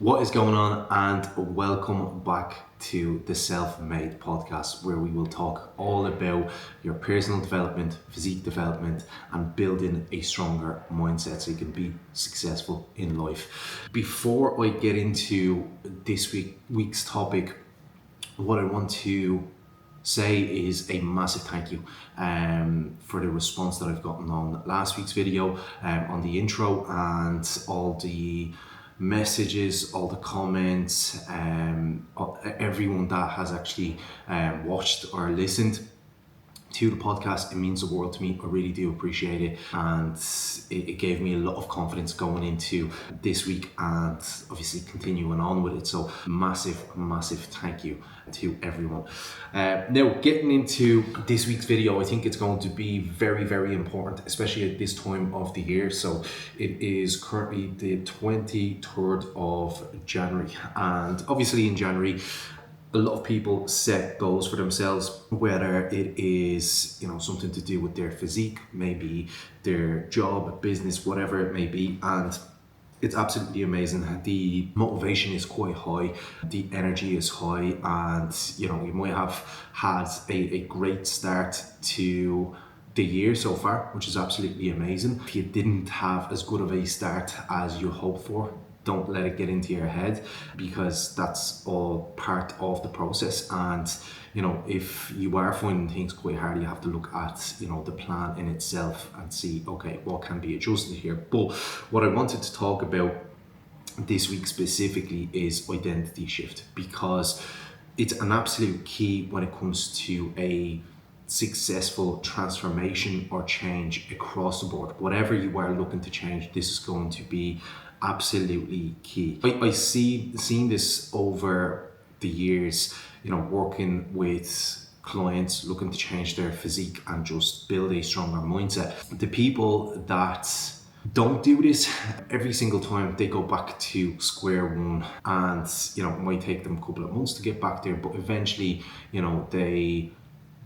What is going on, and welcome back to the Self-Made podcast, where we will talk all about your personal development, physique development, and building a stronger mindset so you can be successful in life. Before I get into this week's topic, what I want to say is a massive thank you for the response that I've gotten on last week's video, on the intro, and all the messages, all the comments, everyone that has actually watched or listened to the podcast. It means the world to me. I really do appreciate it, and it gave me a lot of confidence going into this week and obviously continuing on with it. So massive thank you to everyone. Now, getting into this week's video, I think it's going to be very important, especially at this time of the year. So it is currently the 23rd of January, and obviously in January a lot of people set goals for themselves, whether it is, something to do with their physique, maybe their job, business, whatever it may be. And it's absolutely amazing. The motivation is quite high, the energy is high, and you might have had a great start to the year so far, which is absolutely amazing. If you didn't have as good of a start as you hoped for, don't let it get into your head, because that's all part of the process. And if you are finding things quite hard, you have to look at the plan in itself and see, okay, what can be adjusted here. But what I wanted to talk about this week specifically is identity shift, because it's an absolute key when it comes to a successful transformation or change across the board. Whatever you are looking to change, this is going to be absolutely key. I seen this over the years, working with clients looking to change their physique and just build a stronger mindset. The people that don't do this, every single time they go back to square one, and it might take them a couple of months to get back there, but eventually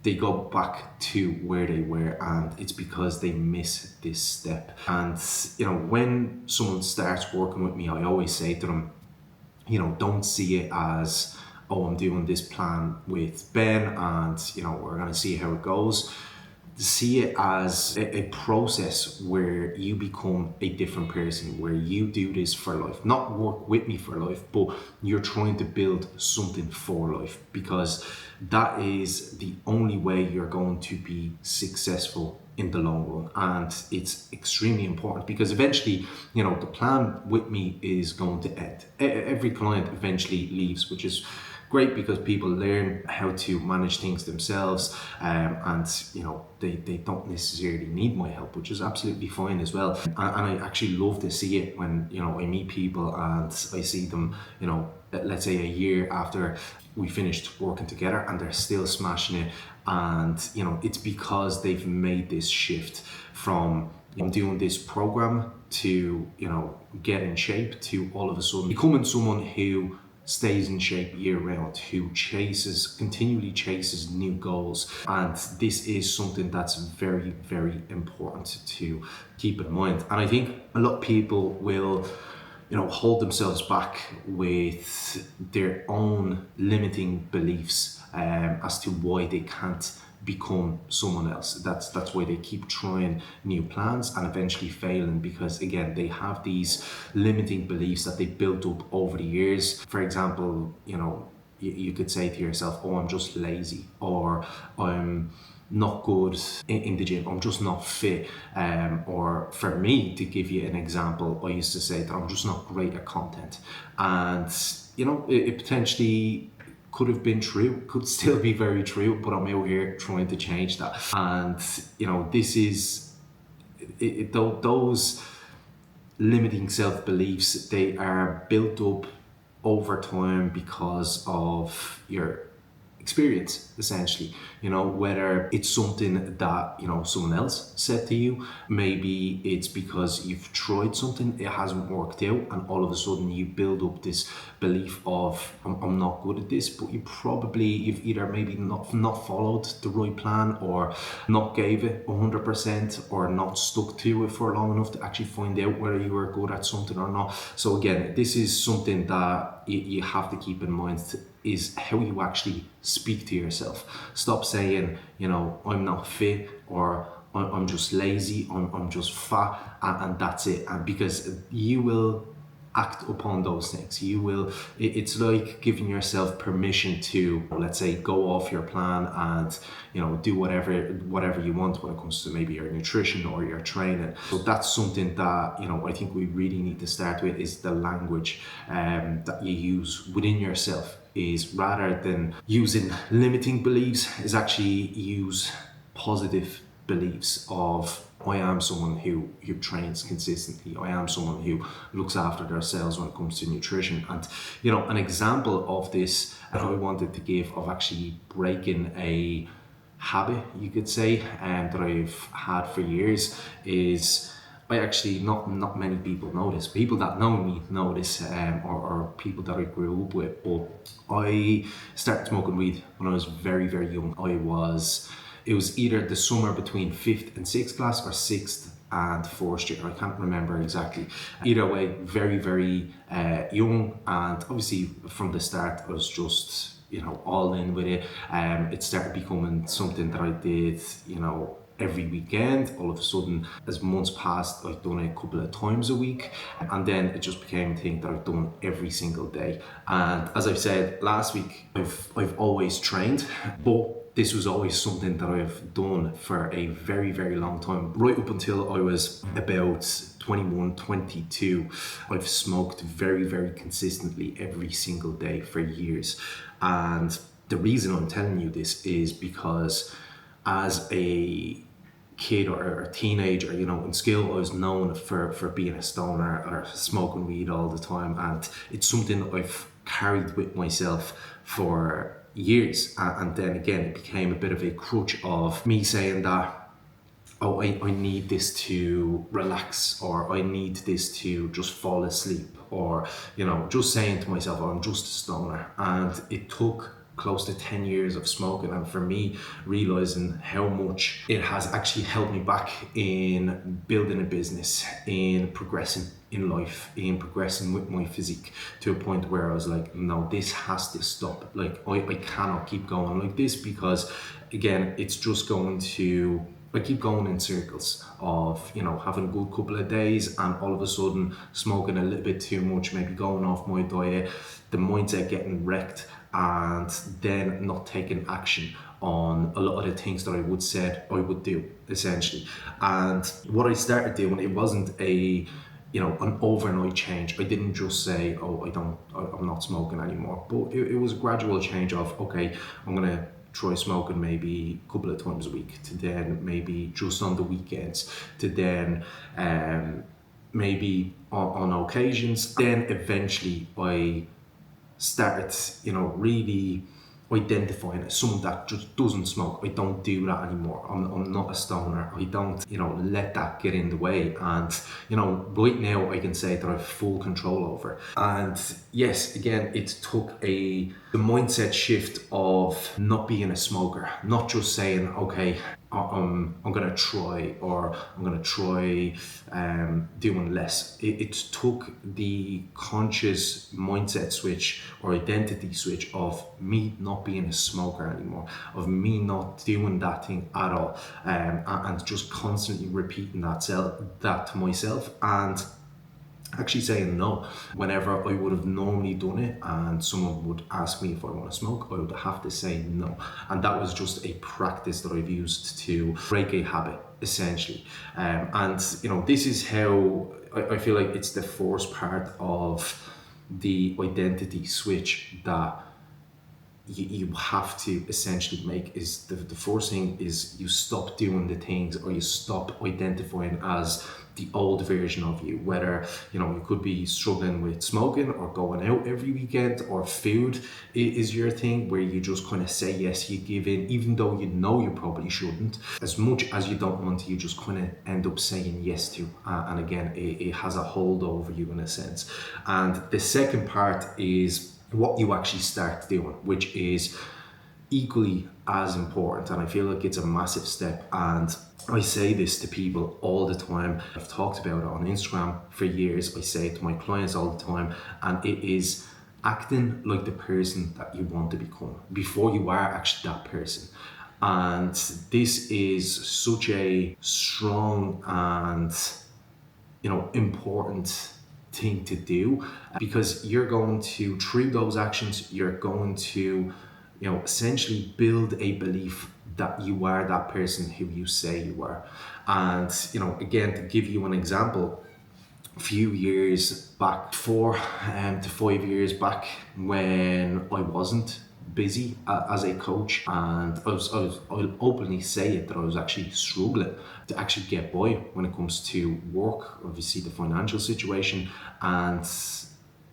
they go back to where they were, and it's because they miss this step. And when someone starts working with me, I always say to them, don't see it as, oh, I'm doing this plan with Ben and we're going to see how it goes. See it as a process where you become a different person, where you do this for life. Not work with me for life, but you're trying to build something for life, because that is the only way you're going to be successful in the long run. And it's extremely important, because eventually, the plan with me is going to end. Every client eventually leaves, which is great, because people learn how to manage things themselves, and they don't necessarily need my help, which is absolutely fine as well. And I actually love to see it when I meet people and I see them, let's say a year after we finished working together, and they're still smashing it. And it's because they've made this shift from doing this program to get in shape, to all of a sudden becoming someone who stays in shape year round, who continually chases new goals. And this is something that's very important to keep in mind. And I think a lot of people will hold themselves back with their own limiting beliefs as to why they can't become someone else. That's why they keep trying new plans and eventually failing, because again, they have these limiting beliefs that they built up over the years. For example, you could say to yourself, oh, I'm just lazy, or I'm not good in the gym, I'm just not fit, or for me, to give you an example, I used to say that I'm just not great at content. And it potentially could have been true, could still be very true, but I'm out here trying to change that. And this is those limiting self-beliefs, they are built up over time because of your experience, essentially. Whether it's something that someone else said to you, maybe it's because you've tried something, it hasn't worked out, and all of a sudden you build up this belief of I'm not good at this. But you've either maybe not followed the right plan, or not gave it 100%, or not stuck to it for long enough to actually find out whether you were good at something or not. So again, this is something that you have to keep in mind, is how you actually speak to yourself. Stop saying, I'm not fit, or I'm just lazy, I'm just fat, and that's it. And because you will act upon those things. It's like giving yourself permission to, let's say, go off your plan and do whatever you want when it comes to maybe your nutrition or your training. So that's something that I think we really need to start with, is the language that you use within yourself. Is, rather than using limiting beliefs, is actually use positive beliefs of, I am someone who trains consistently. I am someone who looks after themselves when it comes to nutrition. And an example of this that I wanted to give, of actually breaking a habit, you could say, that I've had for years, is I actually, not many people know this. People that know me know this, or people that I grew up with. But I started smoking weed when I was very, very young. It was either the summer between 5th and 6th class, or 6th and 4th year. I can't remember exactly. Either way, very, very young. And obviously from the start, I was just, all in with it. It started becoming something that I did, every weekend. All of a sudden, as months passed, I've done it a couple of times a week, and then it just became a thing that I've done every single day. And as I've said last week, I've always trained, but this was always something that I've done for a very, very long time. Right up until I was about 21, 22, I've smoked very, very consistently every single day for years. And the reason I'm telling you this is because as a kid or a teenager, in school I was known for being a stoner or smoking weed all the time, and it's something that I've carried with myself for years. And then again, it became a bit of a crutch of me saying that, oh, I need this to relax, or I need this to just fall asleep, or just saying to myself, oh, I'm just a stoner. And it took close to 10 years of smoking, and for me, realizing how much it has actually held me back in building a business, in progressing in life, in progressing with my physique, to a point where I was like, no, this has to stop. Like, I cannot keep going like this, because again, it's just going to, I keep going in circles of, having a good couple of days, and all of a sudden smoking a little bit too much, maybe going off my diet, the mindset getting wrecked, and then not taking action on a lot of the things that I would said I would do, essentially. And what I started doing, it wasn't an overnight change. I didn't just say, oh, I'm not smoking anymore. But it was a gradual change of, okay, I'm gonna try smoking maybe a couple of times a week, to then maybe just on the weekends, to then maybe on occasions. Then eventually I started, really identifying as someone that just doesn't smoke. I don't do that anymore. I'm not a stoner. I don't, let that get in the way. And, right now I can say that I have full control over it. And yes, again, it took the mindset shift of not being a smoker, not just saying, okay, I'm gonna try, or I'm gonna try doing less. It took the conscious mindset switch or identity switch of me not being a smoker anymore, of me not doing that thing at all, and just constantly repeating that to myself, and actually saying no whenever I would have normally done it, and someone would ask me if I want to smoke, I would have to say no. And that was just a practice that I've used to break a habit, essentially. And this is how I feel like it's the first part of the identity switch that you have to essentially make is the first thing is you stop doing the things, or you stop identifying as the old version of you, whether you could be struggling with smoking or going out every weekend, or food is your thing where you just kind of say yes, you give in even though you know you probably shouldn't. As much as you don't want to, you just kind of end up saying yes to, and again it has a hold over you in a sense. And the second part is what you actually start doing, which is equally as important, and I feel like it's a massive step. And I say this to people all the time. I've talked about it on Instagram for years. I say it to my clients all the time, and it is acting like the person that you want to become before you are actually that person. And this is such a strong and important thing to do, because you're going to, through those actions, you're going to essentially build a belief that you are that person who you say you are. And again, to give you an example, a few years back, 4 to 5 years back, when I wasn't busy as a coach, and I'll openly say it, that I was actually struggling to actually get by when it comes to work, obviously the financial situation, and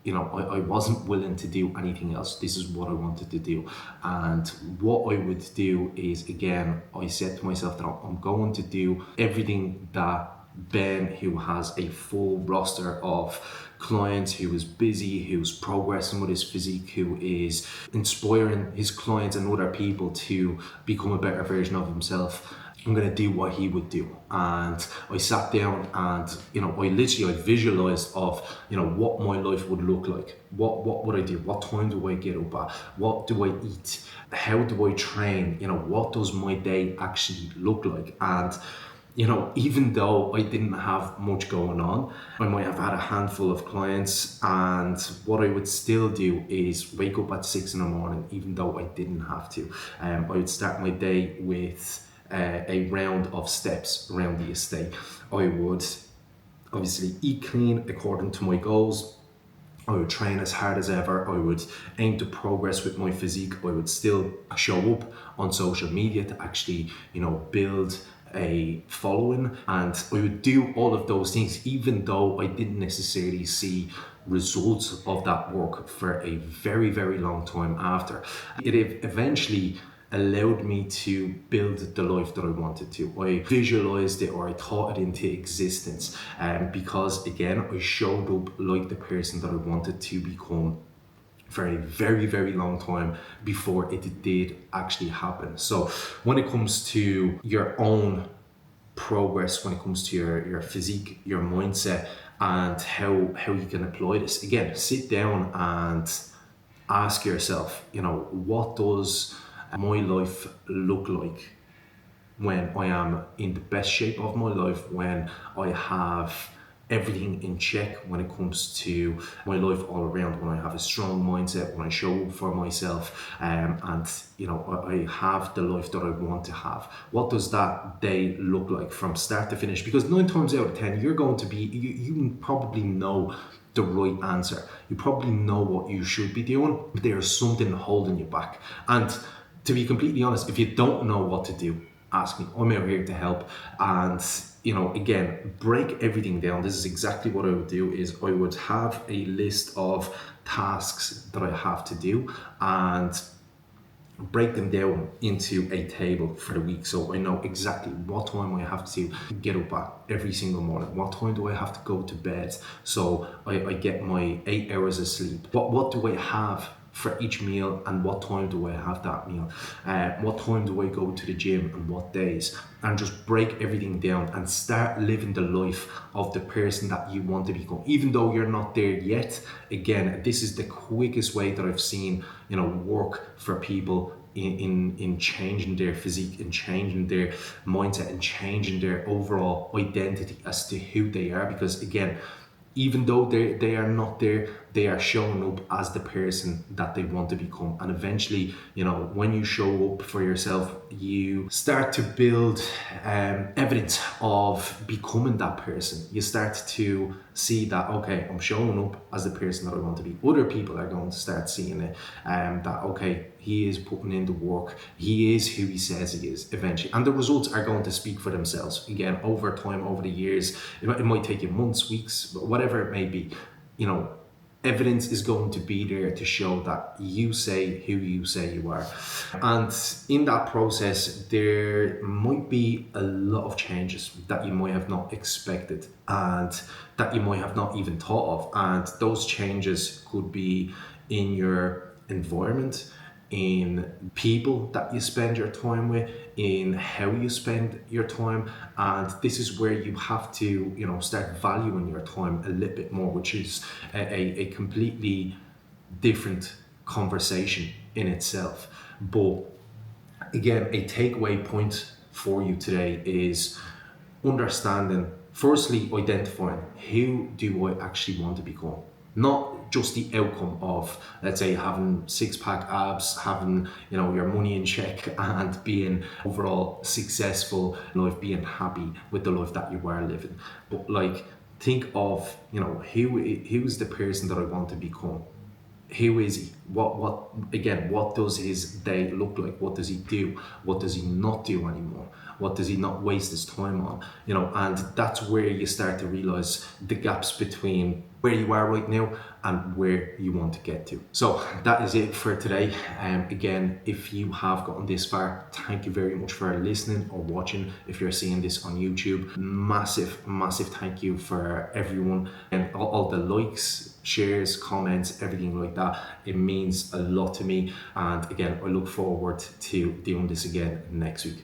I wasn't willing to do anything else. This is what I wanted to do. And what I would do is, again, I said to myself that I'm going to do everything that Ben, who has a full roster of clients, who is busy, who's progressing with his physique, who is inspiring his clients and other people to become a better version of himself, I'm going to do what he would do. And I sat down and I visualized of what my life would look like. What would I do? What time do I get up at? What do I eat? How do I train? What does my day actually look like? And even though I didn't have much going on, I might have had a handful of clients, and what I would still do is wake up at 6 in the morning, even though I didn't have to. I would start my day with a round of steps around the estate. I would obviously eat clean according to my goals. I would train as hard as ever. I would aim to progress with my physique. I would still show up on social media to actually, build a following, and I would do all of those things even though I didn't necessarily see results of that work for a very, very long time after. It eventually allowed me to build the life that I wanted to. I visualized it, or I thought it into existence, because again, I showed up like the person that I wanted to become for a very, very long time before it did actually happen. So when it comes to your own progress, when it comes to your physique, your mindset, and how you can apply this, again, sit down and ask yourself, what does my life look like when I am in the best shape of my life, when I have everything in check when it comes to my life all around, when I have a strong mindset, when I show up for myself, and I have the life that I want to have. What does that day look like from start to finish? Because 9 times out of 10, you're going to be, you probably know the right answer. You probably know what you should be doing, but there's something holding you back. And to be completely honest, if you don't know what to do, ask me. I'm out here to help. And again, break everything down. This is exactly what I would do. Is I would have a list of tasks that I have to do, and break them down into a table for the week, so I know exactly what time I have to get up at every single morning. What time do I have to go to bed so I get my 8 hours of sleep? What do I have for each meal, and what time do I have that meal? What time do I go to the gym, and what days? And just break everything down and start living the life of the person that you want to become. Even though you're not there yet, again, this is the quickest way that I've seen, work for people in changing their physique, in changing their mindset, and changing their overall identity as to who they are. Because again, even though they are not there, they are showing up as the person that they want to become. And eventually, when you show up for yourself, you start to build evidence of becoming that person. You start to see that, okay, I'm showing up as the person that I want to be. Other people are going to start seeing it, that, okay, he is putting in the work, he is who he says he is eventually. And the results are going to speak for themselves. Again, over time, over the years, it might take you months, weeks, whatever it may be, evidence is going to be there to show that you say who you say you are. And in that process, there might be a lot of changes that you might have not expected and that you might have not even thought of. And those changes could be in your environment, in people that you spend your time with, in how you spend your time. And this is where you have to start valuing your time a little bit more, which is a completely different conversation in itself. But again, a takeaway point for you today is understanding, firstly, identifying who do I actually want to become. Not just the outcome of, let's say, having six-pack abs, having your money in check, and being overall successful in life, being happy with the life that you are living. But think of who is the person that I want to become. Who is he? What does his day look like? What does he do? What does he not do anymore? What does he not waste his time on? And that's where you start to realize the gaps between where you are right now and where you want to get to. So that is it for today. Again, if you have gotten this far, thank you very much for listening or watching. If you're seeing this on YouTube, massive thank you for everyone and all the likes, shares, comments, everything like that. It means a lot to me. And again, I look forward to doing this again next week.